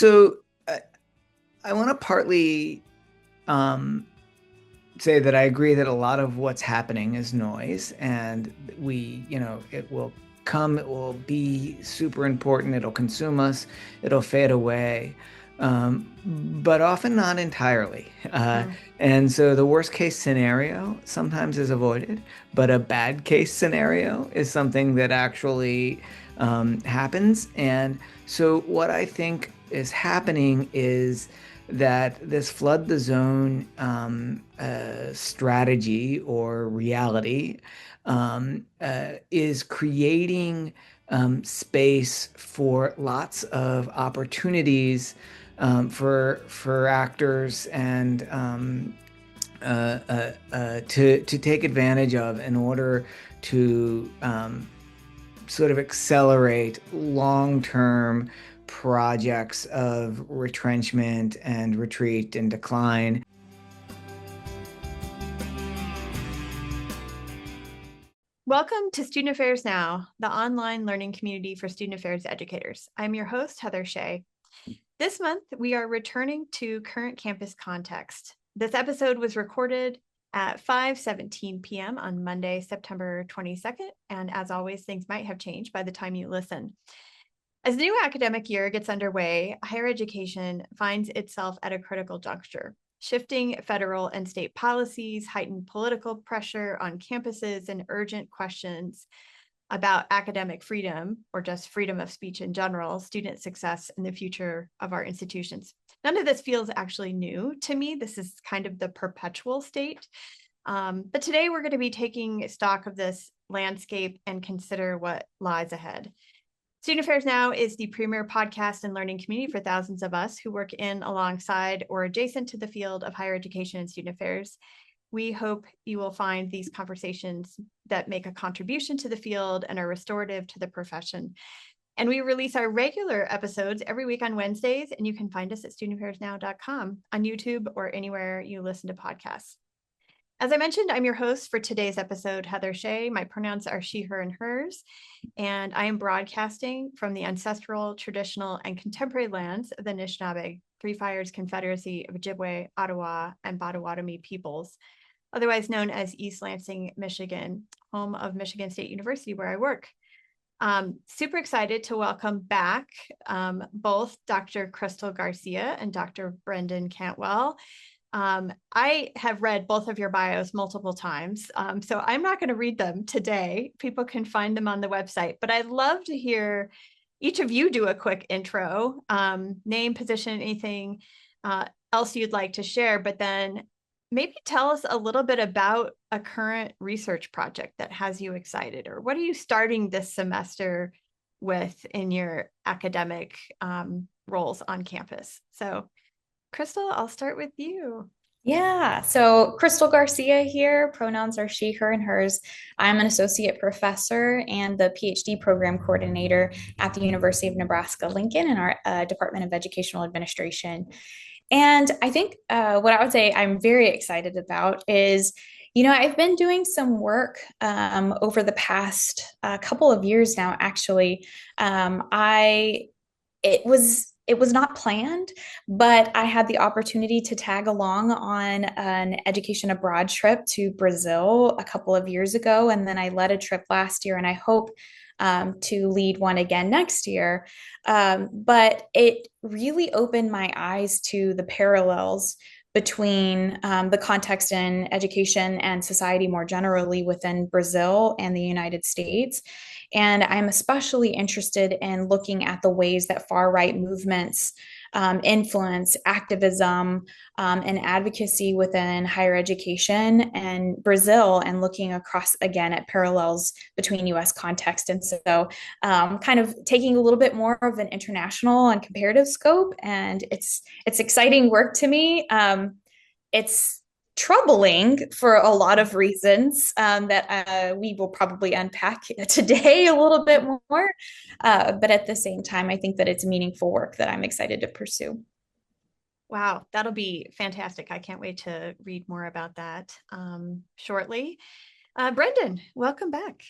So I want to partly um, say that I agree that a lot of what's happening is noise, and it will come, it will be super important, it'll consume us, it'll fade away, but often not entirely. Mm. And so the worst case scenario sometimes is avoided, but a bad case scenario is something that actually happens. And so what I think is happening is that this flood the zone strategy or reality is creating space for lots of opportunities for actors and to take advantage of in order to sort of accelerate long-term projects of retrenchment and retreat and decline. Welcome to Student Affairs Now, the online learning community for student affairs educators. I'm your host, Heather Shea. This month, we are returning to current campus context. This episode was recorded at 5:17 p.m. on Monday, September 22nd, and as always, things might have changed by the time you listen. As the new academic year gets underway, higher education finds itself at a critical juncture. Shifting federal and state policies, heightened political pressure on campuses, and urgent questions about academic freedom, or just freedom of speech in general, student success, and the future of our institutions. None of this feels actually new to me. This is kind of the perpetual state. But today we're going to be taking stock of this landscape and consider what lies ahead. Student Affairs Now is the premier podcast and learning community for thousands of us who work in, alongside, or adjacent to the field of higher education and student affairs. We hope you will find these conversations that make a contribution to the field and are restorative to the profession. And we release our regular episodes every week on Wednesdays, and you can find us at studentaffairsnow.com, on YouTube, or anywhere you listen to podcasts. As I mentioned, I'm your host for today's episode, Heather Shea. My pronouns are she, her, and hers, and I am broadcasting from the ancestral, traditional, and contemporary lands of the Anishinaabe, Three Fires Confederacy of Ojibwe, Ottawa, and Potawatomi peoples, otherwise known as East Lansing, Michigan, home of Michigan State University, where I work. Super excited to welcome back both Dr. Crystal Garcia and Dr. Brendan Cantwell. I have read both of your bios multiple times, so I'm not going to read them today. People can find them on the website, but I'd love to hear each of you do a quick intro, name, position, anything else you'd like to share, but then maybe tell us a little bit about a current research project that has you excited, or what are you starting this semester with in your academic roles on campus? So Crystal, I'll start with you. Yeah, so Crystal Garcia here. Pronouns are she, her, and hers. I'm an associate professor and the PhD program coordinator at the University of Nebraska Lincoln in our Department of Educational Administration. And I think what I would say I'm very excited about is, I've been doing some work over the past couple of years now, actually. I it was not planned, but I had the opportunity to tag along on an education abroad trip to Brazil a couple of years ago. And then I led a trip last year, and I hope to lead one again next year. But it really opened my eyes to the parallels between the context in education and society more generally within Brazil and the United States. And I'm especially interested in looking at the ways that far right movements influence activism and advocacy within higher education and Brazil, and looking across again at parallels between US context. And so kind of taking a little bit more of an international and comparative scope. And it's exciting work to me. It's troubling for a lot of reasons that we will probably unpack today a little bit more. But at the same time, I think that it's meaningful work that I'm excited to pursue. Wow, that'll be fantastic. I can't wait to read more about that shortly. Brendan, welcome back.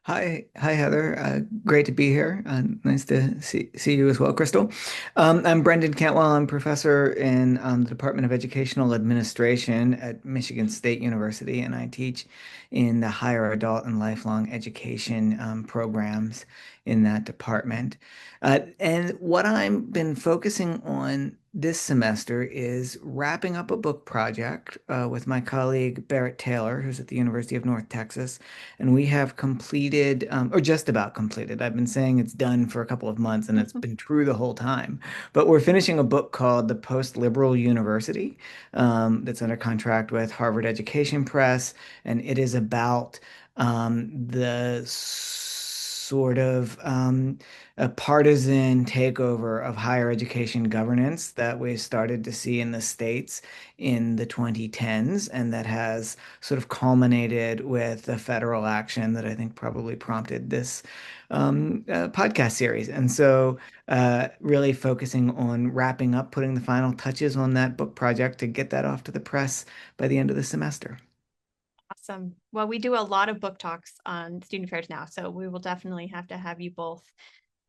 Hi, Heather. Great to be here. Nice to see you as well, Crystal. I'm Brendan Cantwell. I'm professor in the Department of Educational Administration at Michigan State University, and I teach in the higher adult and lifelong education programs in that department. And what I've been focusing on this semester is wrapping up a book project with my colleague Barrett Taylor, who's at the University of North Texas, and we have completed, or just about completed. I've been saying it's done for a couple of months, and it's been true the whole time. But we're finishing a book called The Post-Liberal University, that's under contract with Harvard Education Press, and it is about the sort of a partisan takeover of higher education governance that we started to see in the States in the 2010s, and that has sort of culminated with the federal action that I think probably prompted this podcast series. And so, really focusing on wrapping up, putting the final touches on that book project to get that off to the press by the end of the semester. Awesome. Well, we do a lot of book talks on student affairs now, so we will definitely have to have you both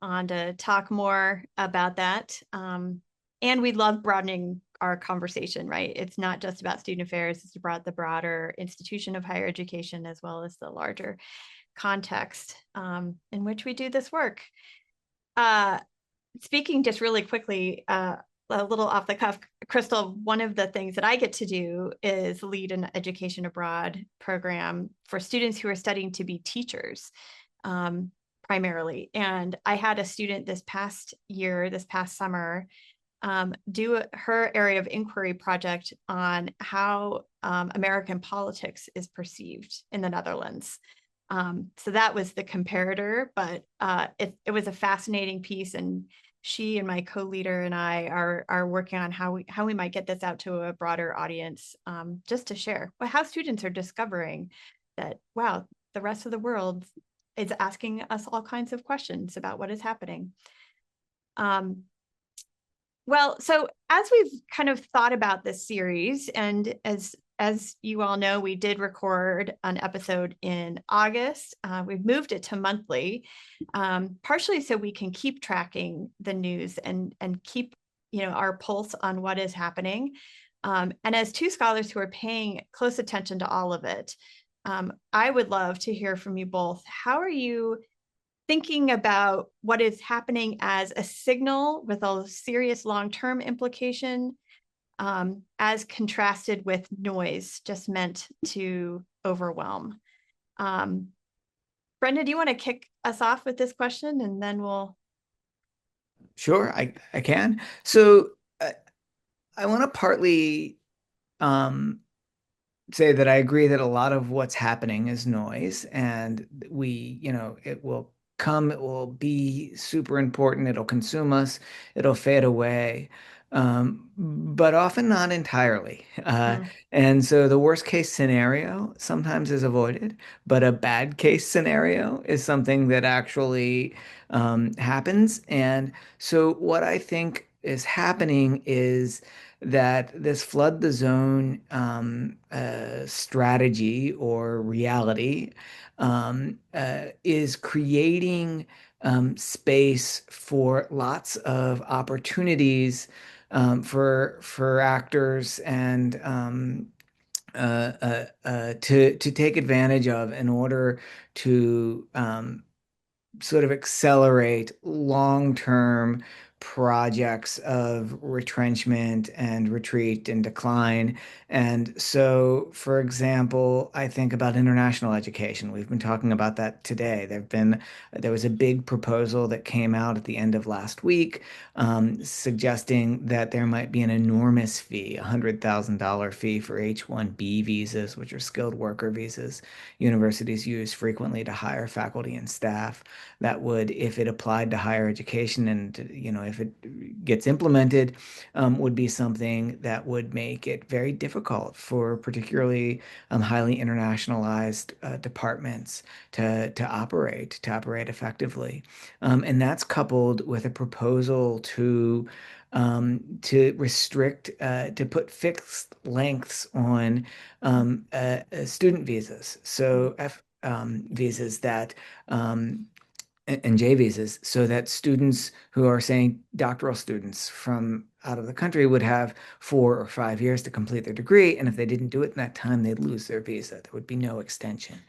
on to talk more about that. And we love broadening our conversation, right? It's not just about student affairs, it's about the broader institution of higher education as well as the larger context in which we do this work. Uh, Speaking just really quickly, a little off the cuff, Crystal, one of the things that I get to do is lead an education abroad program for students who are studying to be teachers, primarily. And I had a student this past summer, do her area of inquiry project on how American politics is perceived in the Netherlands. So that was the comparator, but it was a fascinating piece, and she and my co-leader and I are working on how we might get this out to a broader audience, just to share how students are discovering that, wow, the rest of the world is asking us all kinds of questions about what is happening. Well, so as we've kind of thought about this series, and as you all know, we did record an episode in August. We've moved it to monthly, partially so we can keep tracking the news and keep our pulse on what is happening. And as two scholars who are paying close attention to all of it, I would love to hear from you both. How are you thinking about what is happening as a signal with a serious long-term implication, as contrasted with noise just meant to overwhelm? Brenda, do you want to kick us off with this question, and then we'll... Sure, I can. So, I want to partly um, say that I agree that a lot of what's happening is noise, and it will come, it will be super important, it'll consume us, it'll fade away, but often not entirely. Mm, And so the worst case scenario sometimes is avoided, but a bad case scenario is something that actually happens. And so what I think is happening is that this flood the zone strategy or reality is creating space for lots of opportunities for actors and to take advantage of in order to sort of accelerate long-term projects of retrenchment and retreat and decline. And so, for example, I think about international education. We've been talking about that today. There was a big proposal that came out at the end of last week, suggesting that there might be an enormous fee, $100,000 fee for H-1B visas, which are skilled worker visas universities use frequently to hire faculty and staff. That would, if it applied to higher education and, if it gets implemented, would be something that would make it very difficult for particularly highly internationalized departments to operate effectively. And that's coupled with a proposal to restrict, to put fixed lengths on student visas. mm, So visas that and J visas, so that students who are saying doctoral students from out of the country would have 4 or 5 years to complete their degree. And if they didn't do it in that time, they'd lose their visa. There would be no extension.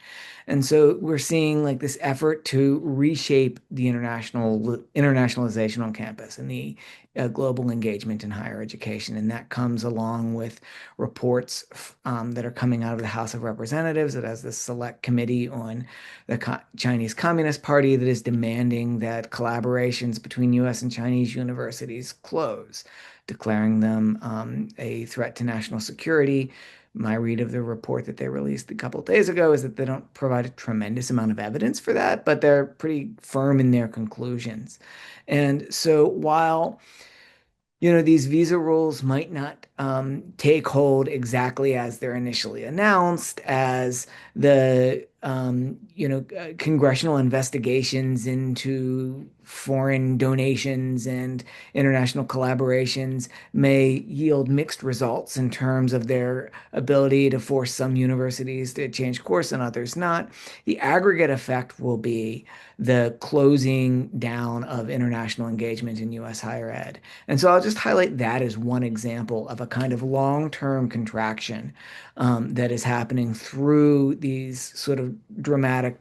And so we're seeing like this effort to reshape the internationalization on campus and the global engagement in higher education. And that comes along with reports that are coming out of the House of Representatives that has this select committee on the Chinese Communist Party that is demanding that collaborations between US and Chinese universities close, declaring them a threat to national security. My read of the report that they released a couple of days ago is that they don't provide a tremendous amount of evidence for that, but they're pretty firm in their conclusions. And so while these visa rules might not take hold exactly as they're initially announced, as the congressional investigations into foreign donations and international collaborations may yield mixed results in terms of their ability to force some universities to change course and others not. The aggregate effect will be the closing down of international engagement in US higher ed. And so I'll just highlight that as one example of a kind of long-term contraction that is happening through these sort of dramatic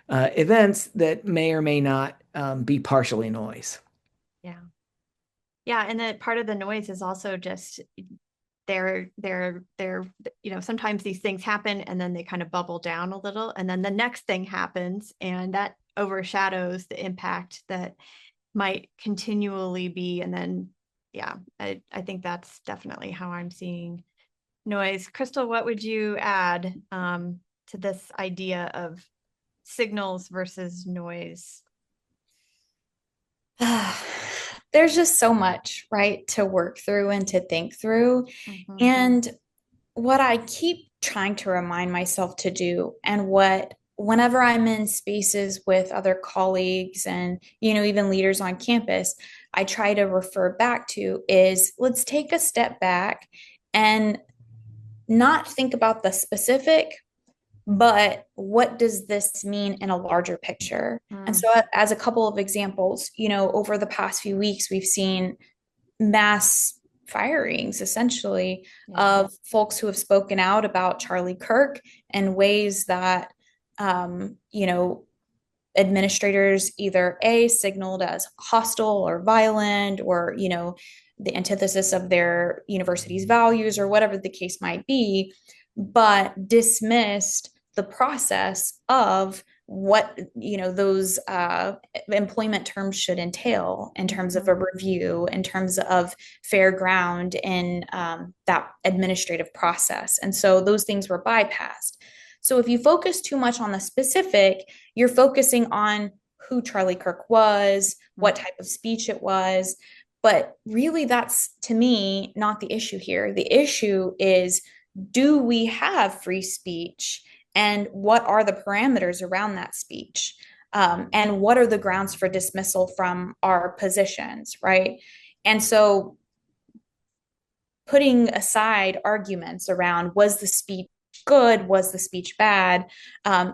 events that may or may not be partially noise. Yeah. Yeah. And that part of the noise is also just sometimes these things happen and then they kind of bubble down a little. And then the next thing happens and that overshadows the impact that might continually be. And then, yeah, I think that's definitely how I'm seeing noise. Crystal, what would you add to this idea of signals versus noise? There's just so much, right, to work through and to think through. Mm-hmm. And what I keep trying to remind myself to do, and whenever I'm in spaces with other colleagues and, even leaders on campus, I try to refer back to is let's take a step back and not think about the specific, but what does this mean in a larger picture? And so, as a couple of examples, over the past few weeks, we've seen mass firings essentially of folks who have spoken out about Charlie Kirk in ways that, administrators either signaled as hostile or violent or, the antithesis of their university's values or whatever the case might be, but dismissed the process of what those employment terms should entail in terms of a review, in terms of fair ground in that administrative process. And so those things were bypassed. So if you focus too much on the specific, you're focusing on who Charlie Kirk was, what type of speech it was. But really, that's, to me, not the issue here. The issue is, do we have free speech? And what are the parameters around that speech? And what are the grounds for dismissal from our positions, right? And so putting aside arguments around was the speech good, was the speech bad,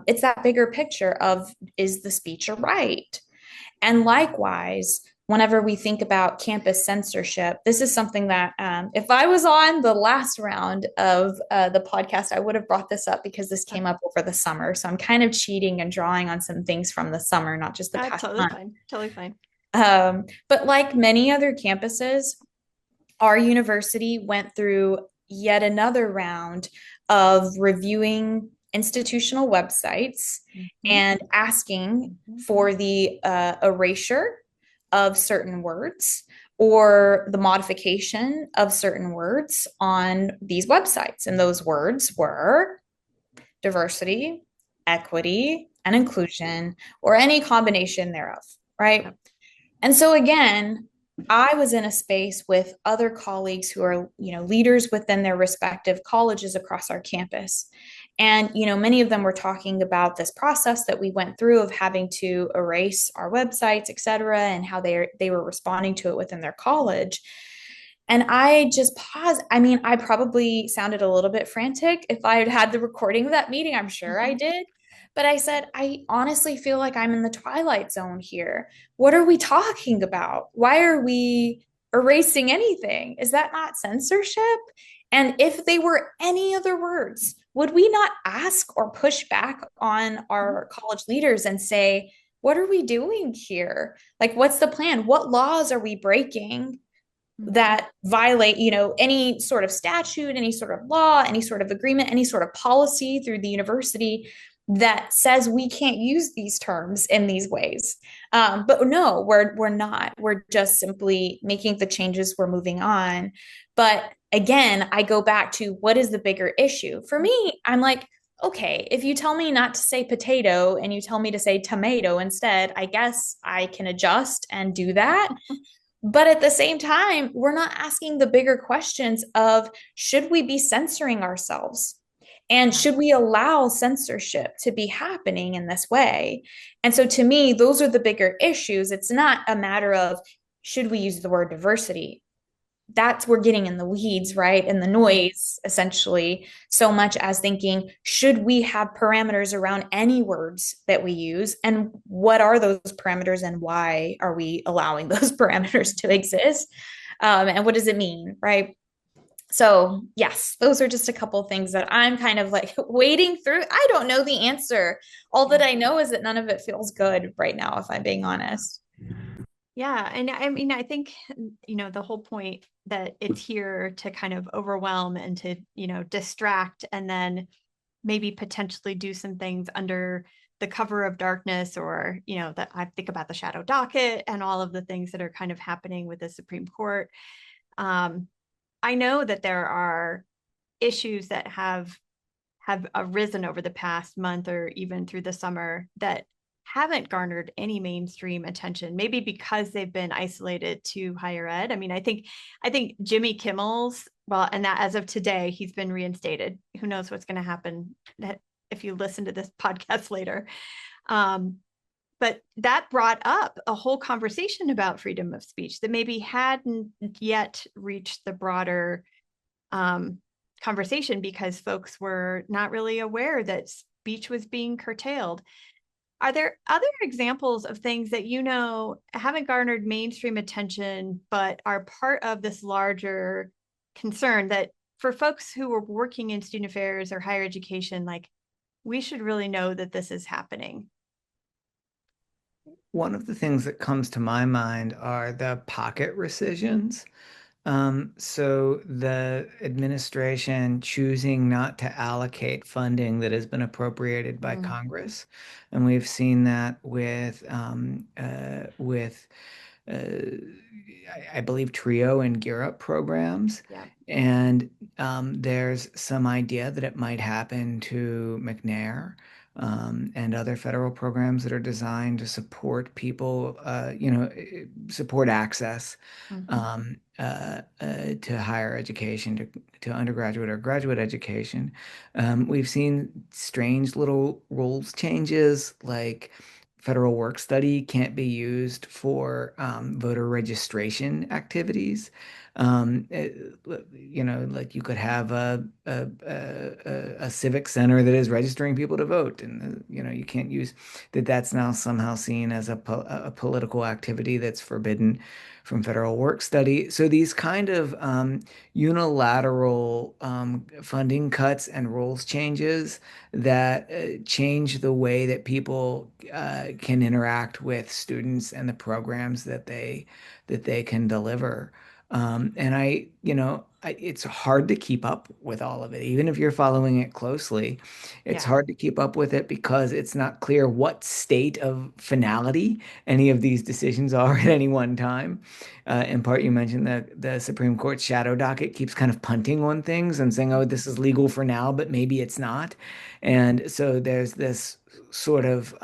it's that bigger picture of, is the speech a right? And likewise, whenever we think about campus censorship, this is something that if I was on the last round of the podcast, I would have brought this up because this came up over the summer. So I'm kind of cheating and drawing on some things from the summer, not just the past month. Totally fine. But like many other campuses, our university went through yet another round of reviewing institutional websites and asking for the erasure of certain words or the modification of certain words on these websites. And those words were diversity, equity, and inclusion, or any combination thereof, right? And so again, I was in a space with other colleagues who are, leaders within their respective colleges across our campus. And, many of them were talking about this process that we went through of having to erase our websites, et cetera, and how they were responding to it within their college. And I just paused. I mean, I probably sounded a little bit frantic. If I had had the recording of that meeting, I'm sure I did. But I said, I honestly feel like I'm in the twilight zone here. What are we talking about? Why are we erasing anything? Is that not censorship? And if they were any other words, would we not ask or push back on our college leaders and say, what are we doing here? Like, what's the plan? What laws are we breaking that violate, any sort of statute, any sort of law, any sort of agreement, any sort of policy through the university that says we can't use these terms in these ways? But no, we're not. We're just simply making the changes. We're moving on. But again, I go back to what is the bigger issue for me? I'm like, okay, if you tell me not to say potato and you tell me to say tomato instead, I guess I can adjust and do that. But at the same time, we're not asking the bigger questions of should we be censoring ourselves? And should we allow censorship to be happening in this way? And so to me, those are the bigger issues. It's not a matter of should we use the word diversity? That's we're getting in the weeds, right? And the noise, essentially, so much as thinking, should we have parameters around any words that we use? And what are those parameters and why are we allowing those parameters to exist? And what does it mean, right? So, yes, those are just a couple of things that I'm kind of like wading through. I don't know the answer. All that I know is that none of it feels good right now, if I'm being honest. Yeah. And I mean, I think, the whole point that it's here to kind of overwhelm and to, distract and then maybe potentially do some things under the cover of darkness or, that I think about the shadow docket and all of the things that are kind of happening with the Supreme Court. I know that there are issues that have arisen over the past month or even through the summer that haven't garnered any mainstream attention, maybe because they've been isolated to higher ed. I mean, I think Jimmy Kimmel's, well, and that as of today, he's been reinstated. Who knows what's going to happen if you listen to this podcast later. But that brought up a whole conversation about freedom of speech that maybe hadn't yet reached the broader conversation because folks were not really aware that speech was being curtailed. Are there other examples of things that haven't garnered mainstream attention, but are part of this larger concern that for folks who are working in student affairs or higher education, like we should really know that this is happening? One of the things that comes to my mind are the pocket rescissions. So the administration choosing not to allocate funding that has been appropriated by Congress, and we've seen that with I believe TRIO and Gear Up programs. Yeah. And there's some idea that it might happen to McNair and other federal programs that are designed to support people, support access to higher education, to undergraduate or graduate education. We've seen strange little rules changes, like federal work study can't be used for voter registration activities. Like you could have a civic center that is registering people to vote, and you can't use that. That's now somehow seen as a political activity that's forbidden from federal work study. So these kind of unilateral funding cuts and rules changes that change the way that people can interact with students and the programs that they can deliver. And it's hard to keep up with all of it, even if you're following it closely. It's hard to keep up with it because it's not clear what state of finality any of these decisions are at any one time. In part, you mentioned that the Supreme Court shadow docket keeps kind of punting on things and saying, "Oh, this is legal for now, but maybe it's not." And so there's this sort of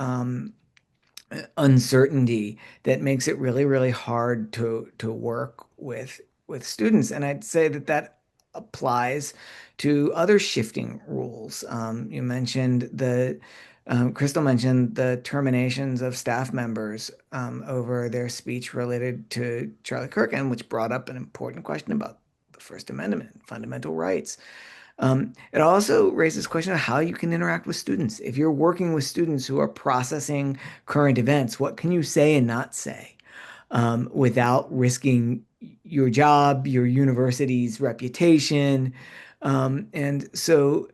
uncertainty that makes it really, really hard to work with students. And I'd say that that applies to other shifting rules. You mentioned Crystal mentioned the terminations of staff members over their speech related to Charlie Kirk, and which brought up an important question about the First Amendment, fundamental rights. It also raises the question of how you can interact with students. If you're working with students who are processing current events, what can you say and not say without risking your job, your university's reputation? And so,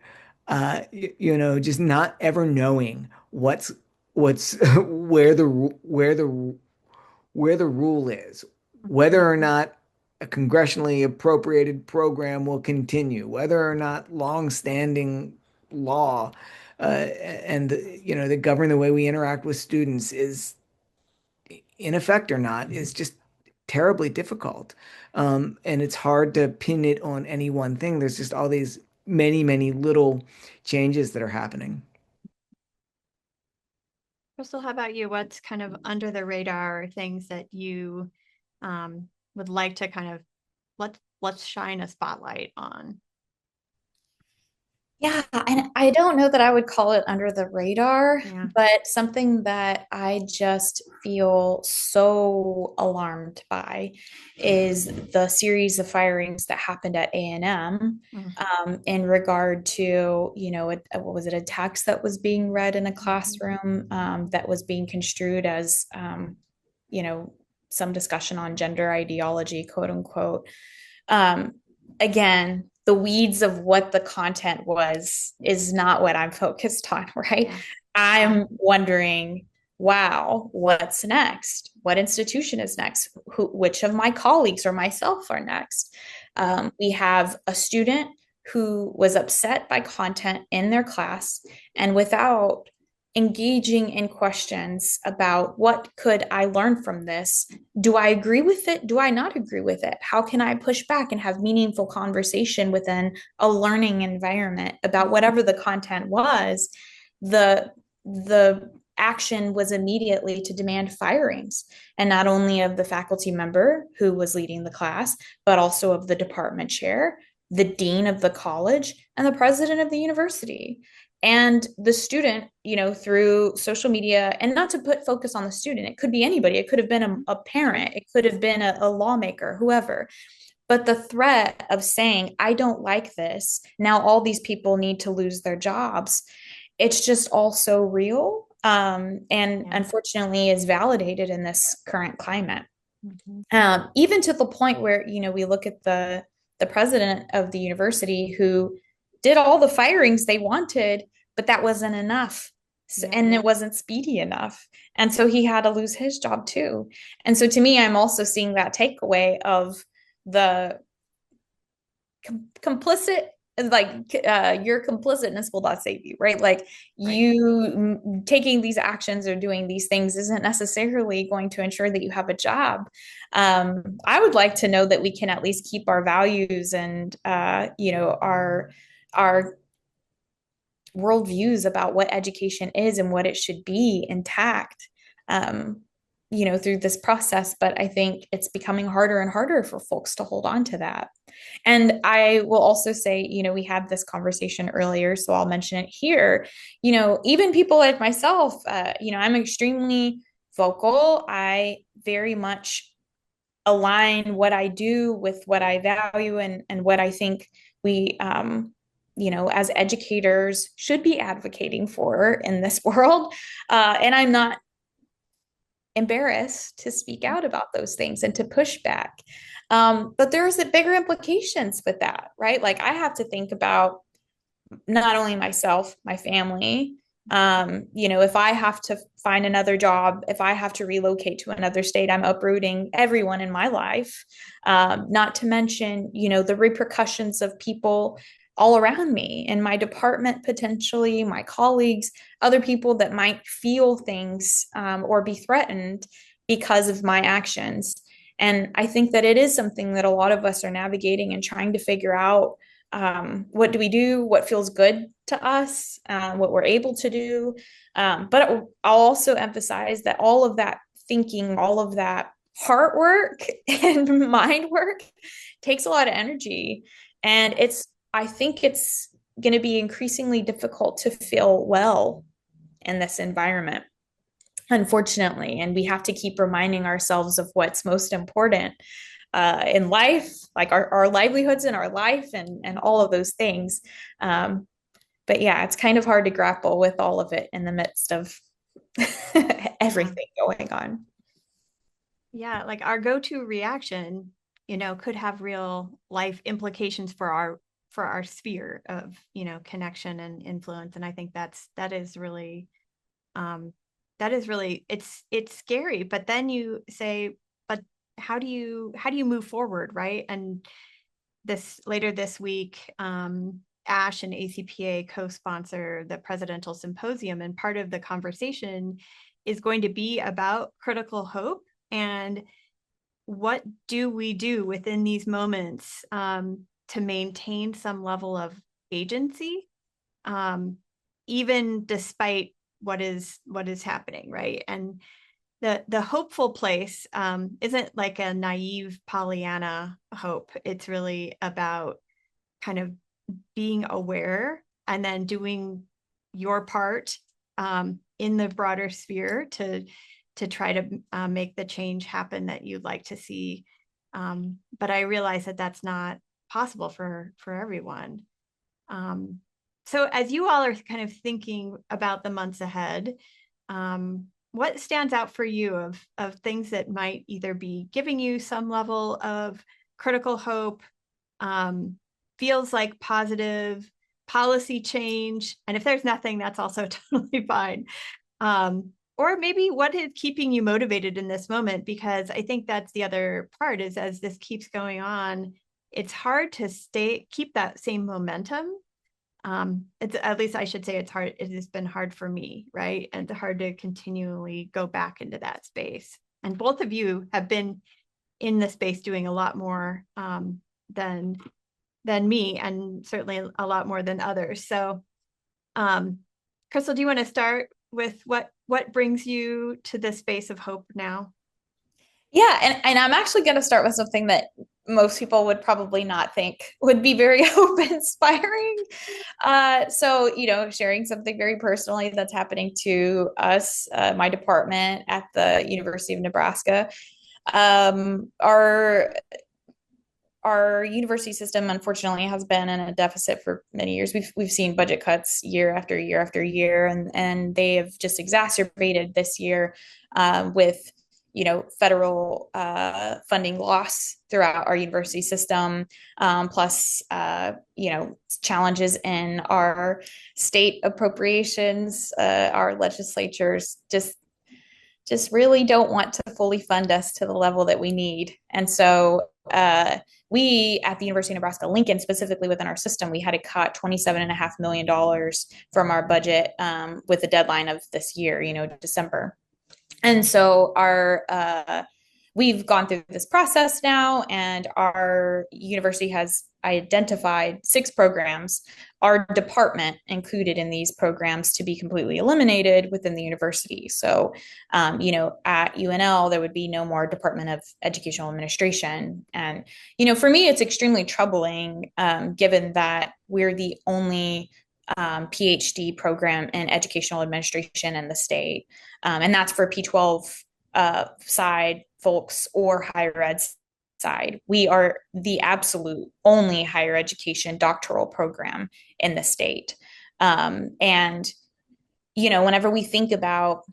just not ever knowing what's where the rule is, whether or not a congressionally appropriated program will continue, whether or not longstanding law and that govern the way we interact with students is in effect or not is just terribly difficult. And it's hard to pin it on any one thing. There's just all these many little changes that are happening. Crystal, how about you? What's kind of under the radar or things that you would like to kind of let's shine a spotlight on? Yeah, and I don't know that I would call it under the radar, Yeah. but something that I just feel so alarmed by is the series of firings that happened at A&M in regard to, what was it, a text that was being read in a classroom that was being construed as, you know, some discussion on gender ideology, quote unquote. Um, Again, the weeds of what the content was is not what I'm focused on, right? Yeah. I'm wondering, wow, what's next? What institution is next? Which of my colleagues or myself are next? We have a student who was upset by content in their class, and without engaging in questions about what could I learn from this? Do I agree with it? Do I not agree with it? How can I push back and have meaningful conversation within a learning environment about whatever the content was? The action was immediately to demand firings, and not only of the faculty member who was leading the class, but also of the department chair, the dean of the college, and the president of the university. And the student, through social media, and not to put focus on the student, it could be anybody, it could have been a parent, it could have been a lawmaker, whoever. But the threat of saying, I don't like this, now all these people need to lose their jobs, it's just all so real. And unfortunately is validated in this current climate. Even to the point where, we look at the president of the university who did all the firings they wanted, but that wasn't enough. And it wasn't speedy enough. And so he had to lose his job too. And so to me, I'm also seeing that takeaway of the complicit, like your complicitness will not save you, right? Like you taking these actions or doing these things isn't necessarily going to ensure that you have a job. I would like to know that we can at least keep our values and our worldviews about what education is and what it should be intact. Through this process, but I think it's becoming harder and harder for folks to hold on to that. And I will also say, we had this conversation earlier, so I'll mention it here. Even people like myself, I'm extremely vocal. I very much align what I do with what I value and what I think we, as educators should be advocating for in this world. And I'm not embarrassed to speak out about those things and to push back. But there's bigger implications with that, right? Like I have to think about not only myself, my family. If I have to find another job, if I have to relocate to another state, I'm uprooting everyone in my life. Not to mention, the repercussions of people all around me in my department, potentially my colleagues, other people that might feel things or be threatened because of my actions. And I think that it is something that a lot of us are navigating and trying to figure out. What do we do? What feels good to us? What we're able to do. But I'll also emphasize that all of that thinking, all of that heart work and mind work takes a lot of energy. And I think it's going to be increasingly difficult to feel well in this environment, unfortunately. And we have to keep reminding ourselves of what's most important. in life, like our livelihoods in our life and all of those things. But yeah, it's kind of hard to grapple with all of it in the midst of everything going on. Yeah, like our go-to reaction, could have real life implications for our sphere of, connection and influence. And I think that is really it's scary. But then you say, but how do you move forward, right? And later this week, ASH and ACPA co-sponsor the presidential symposium, and part of the conversation is going to be about critical hope and what do we do within these moments to maintain some level of agency, even despite what is happening, right? And the hopeful place isn't like a naive Pollyanna hope. It's really about kind of being aware and then doing your part in the broader sphere to try to make the change happen that you'd like to see. But I realize that that's not possible for everyone. So as you all are kind of thinking about the months ahead, what stands out for you of things that might either be giving you some level of critical hope, feels like positive policy change, and if there's nothing, that's also totally fine. Or maybe what is keeping you motivated in this moment? Because I think that's the other part, is as this keeps going on, it's hard to keep that same momentum. It's, at least I should say, it's hard. It has been hard for me, right? And it's hard to continually go back into that space. And both of you have been in the space doing a lot more than me, and certainly a lot more than others. So, Crystal, do you want to start with what brings you to this space of hope now? Yeah, and I'm actually going to start with something that most people would probably not think would be very hope inspiring. So, sharing something very personally that's happening to us, my department at the University of Nebraska. Our university system, unfortunately, has been in a deficit for many years. We've seen budget cuts year after year after year, and they have just exacerbated this year with federal funding loss throughout our university system, plus challenges in our state appropriations. Our legislatures just really don't want to fully fund us to the level that we need. And so we at the University of Nebraska Lincoln, specifically within our system, we had to cut $27.5 million from our budget with the deadline of this year, December. And so we've gone through this process now, and our university has identified 6 programs, our department included in these programs, to be completely eliminated within the university. So, at UNL, there would be no more Department of Educational Administration. And, for me, it's extremely troubling, given that we're the only PhD program in educational administration in the state. And that's for P12 side folks or higher ed side. We are the absolute only higher education doctoral program in the state. And, whenever we think about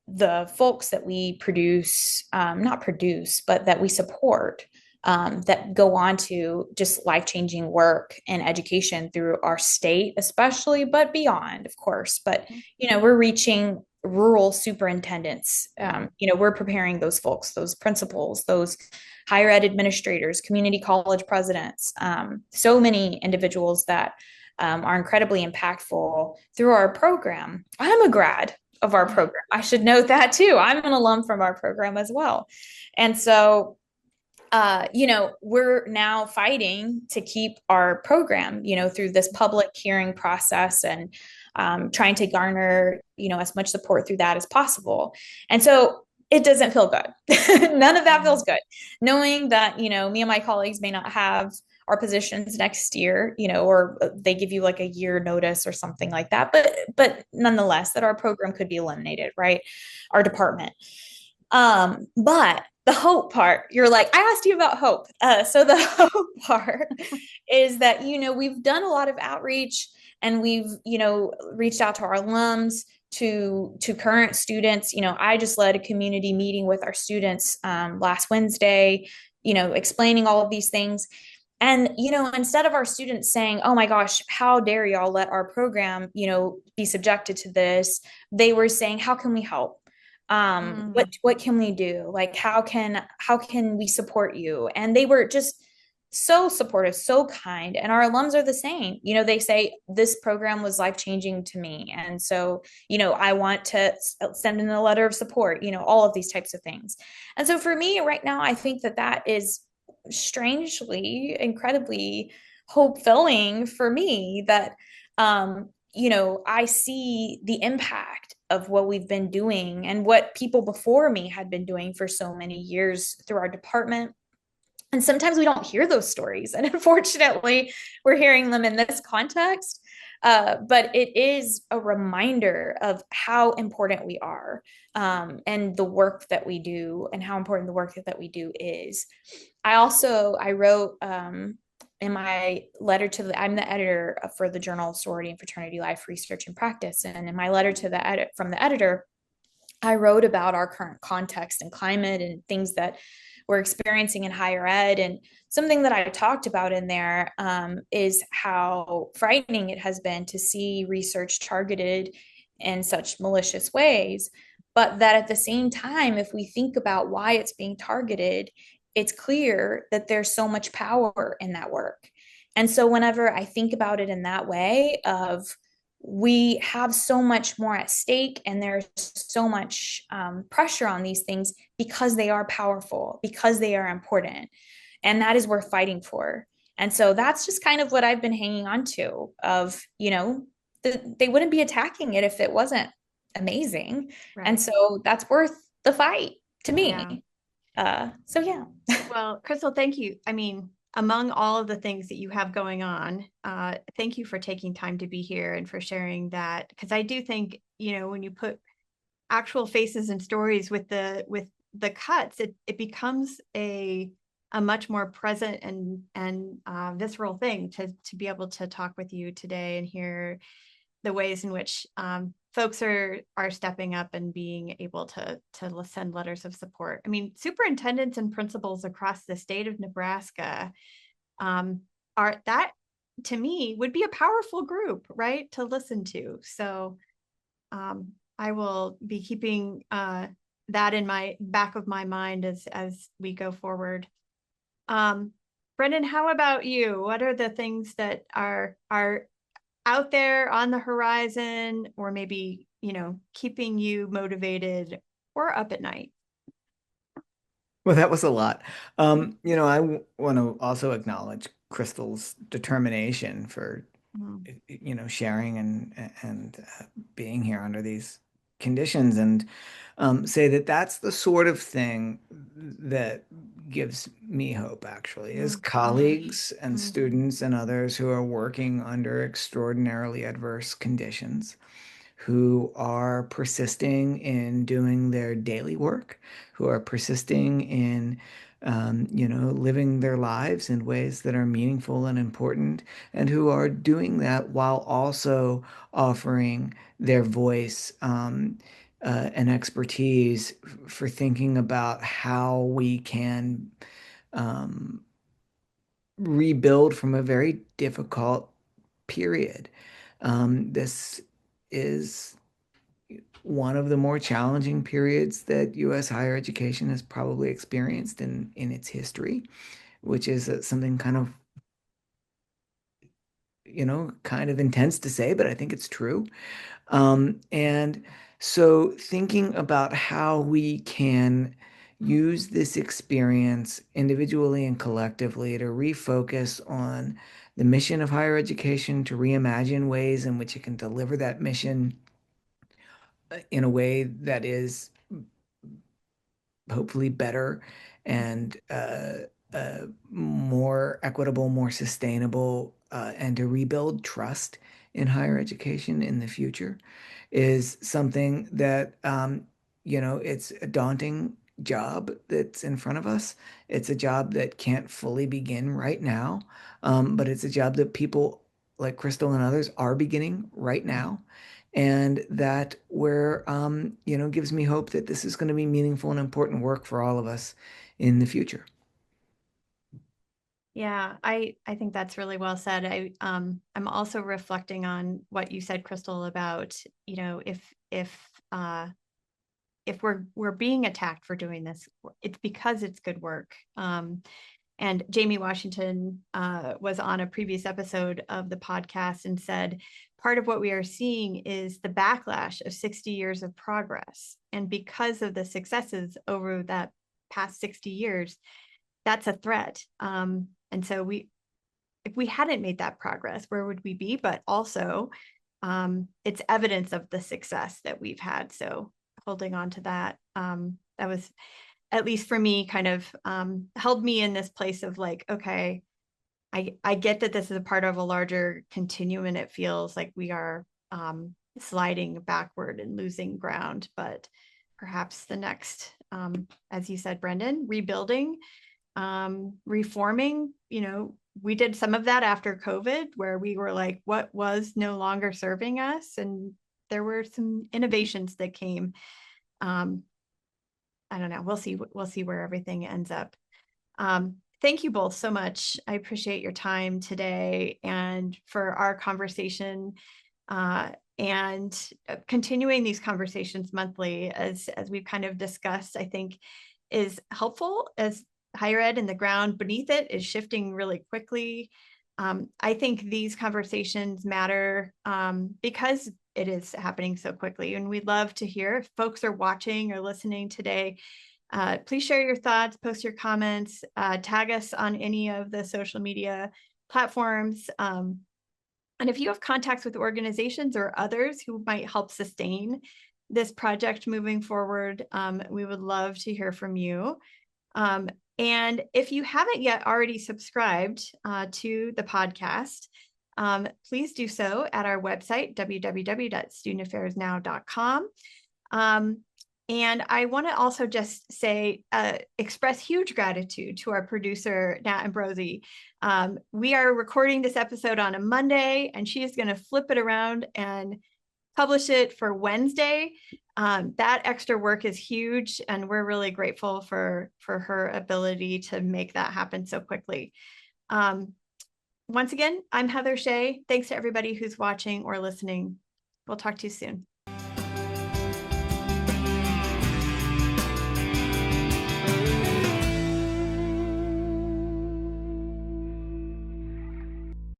the folks that we not produce, but that we support, that go on to just life-changing work in education through our state, especially, but beyond, of course. But, we're reaching rural superintendents. We're preparing those folks, those principals, those higher ed administrators, community college presidents, so many individuals that are incredibly impactful through our program. I'm a grad of our program. I should note that too. I'm an alum from our program as well. And so we're now fighting to keep our program, through this public hearing process, and trying to garner, as much support through that as possible. And so it doesn't feel good. None of that feels good. Knowing that, me and my colleagues may not have our positions next year, or they give you like a year notice or something like that. But nonetheless, that our program could be eliminated, right? Our department. But the hope part, you're like, I asked you about hope. So the hope part is that, we've done a lot of outreach, and we've, reached out to our alums, to current students. I just led a community meeting with our students last Wednesday, explaining all of these things. And, instead of our students saying, oh my gosh, how dare y'all let our program, be subjected to this, they were saying, how can we help? What can we do? Like, how can we support you? And they were just so supportive, so kind. And our alums are the same. They say this program was life changing to me, and so I want to send in a letter of support, all of these types of things. And so for me right now, I think that is strangely incredibly hope filling for me, that I see the impact of what we've been doing and what people before me had been doing for so many years through our department. And sometimes we don't hear those stories. And unfortunately, we're hearing them in this context. But it is a reminder of how important we are, and the work that we do, and how important the work that we do is. I wrote in my letter I'm the editor for the Journal of Sorority and Fraternity Life Research and Practice. And in my letter to from the editor, I wrote about our current context and climate and things that we're experiencing in higher ed. And something that I talked about in there is how frightening it has been to see research targeted in such malicious ways. But that at the same time, if we think about why it's being targeted, it's clear that there's so much power in that work. And so whenever I think about it in that way of, we have so much more at stake, and there's so much pressure on these things because they are powerful, because they are important, and that is worth fighting for. And so that's just kind of what I've been hanging on to, of, they wouldn't be attacking it if it wasn't amazing. Right. And so that's worth the fight to me. So yeah. Well, Crystal, thank you. I mean, among all of the things that you have going on, thank you for taking time to be here and for sharing that. Because I do think, when you put actual faces and stories with the cuts, it becomes a much more present and visceral thing to be able to talk with you today and hear the ways in which folks are stepping up and being able to send letters of support. I mean, superintendents and principals across the state of Nebraska are, that to me would be a powerful group, right, to listen to. So I will be keeping that in my back of my mind as we go forward. Brendan, how about you? What are the things that are out there on the horizon, or maybe, keeping you motivated or up at night? Well, that was a lot. Want to also acknowledge Crystal's determination for, sharing and being here under these conditions, and say that that's the sort of thing that gives me hope, actually, is colleagues and students and others who are working under extraordinarily adverse conditions, who are persisting in doing their daily work, who are persisting in, living their lives in ways that are meaningful and important, and who are doing that while also offering their voice, and expertise for thinking about how we can um, rebuild from a very difficult period. This is one of the more challenging periods that U.S. higher education has probably experienced in its history, which is something kind of intense to say, but I think it's true. And so thinking about how we can use this experience individually and collectively to refocus on the mission of higher education, to reimagine ways in which it can deliver that mission in a way that is hopefully better and more equitable, more sustainable, and to rebuild trust in higher education in the future is something that, it's a daunting job that's in front of us. It's a job that can't fully begin right now, but it's a job that people like Crystal and others are beginning right now. And that gives me hope that this is going to be meaningful and important work for all of us in the future. Yeah, I think that's really well said. I'm also reflecting on what you said, Crystal, about, if we're being attacked for doing this, it's because it's good work. And Jamie Washington was on a previous episode of the podcast and said, part of what we are seeing is the backlash of 60 years of progress. And because of the successes over that past 60 years, that's a threat. And so if we hadn't made that progress, where would we be? But also, it's evidence of the success that we've had. So holding on to that, that was, at least for me, kind of held me in this place of like, okay, I get that this is a part of a larger continuum, and it feels like we are sliding backward and losing ground. But perhaps the next, as you said, Brendan, rebuilding, reforming, we did some of that after COVID, where we were like, what was no longer serving us? And there were some innovations that came. I don't know. We'll see where everything ends up. Thank you both so much. I appreciate your time today and for our conversation, and continuing these conversations monthly, as we've kind of discussed, I think is helpful, as higher ed and the ground beneath it is shifting really quickly. I think these conversations matter because it is happening so quickly. And we'd love to hear if folks are watching or listening today. Please share your thoughts, post your comments, tag us on any of the social media platforms. And if you have contacts with organizations or others who might help sustain this project moving forward, we would love to hear from you. And if you haven't yet already subscribed to the podcast, please do so at our website, www.studentaffairsnow.com. And I want to also just say, express huge gratitude to our producer, Nat Ambrosi. We are recording this episode on a Monday, and she is going to flip it around and publish it for Wednesday. That extra work is huge, and we're really grateful for her ability to make that happen so quickly. Once again, I'm Heather Shea. Thanks to everybody who's watching or listening. We'll talk to you soon.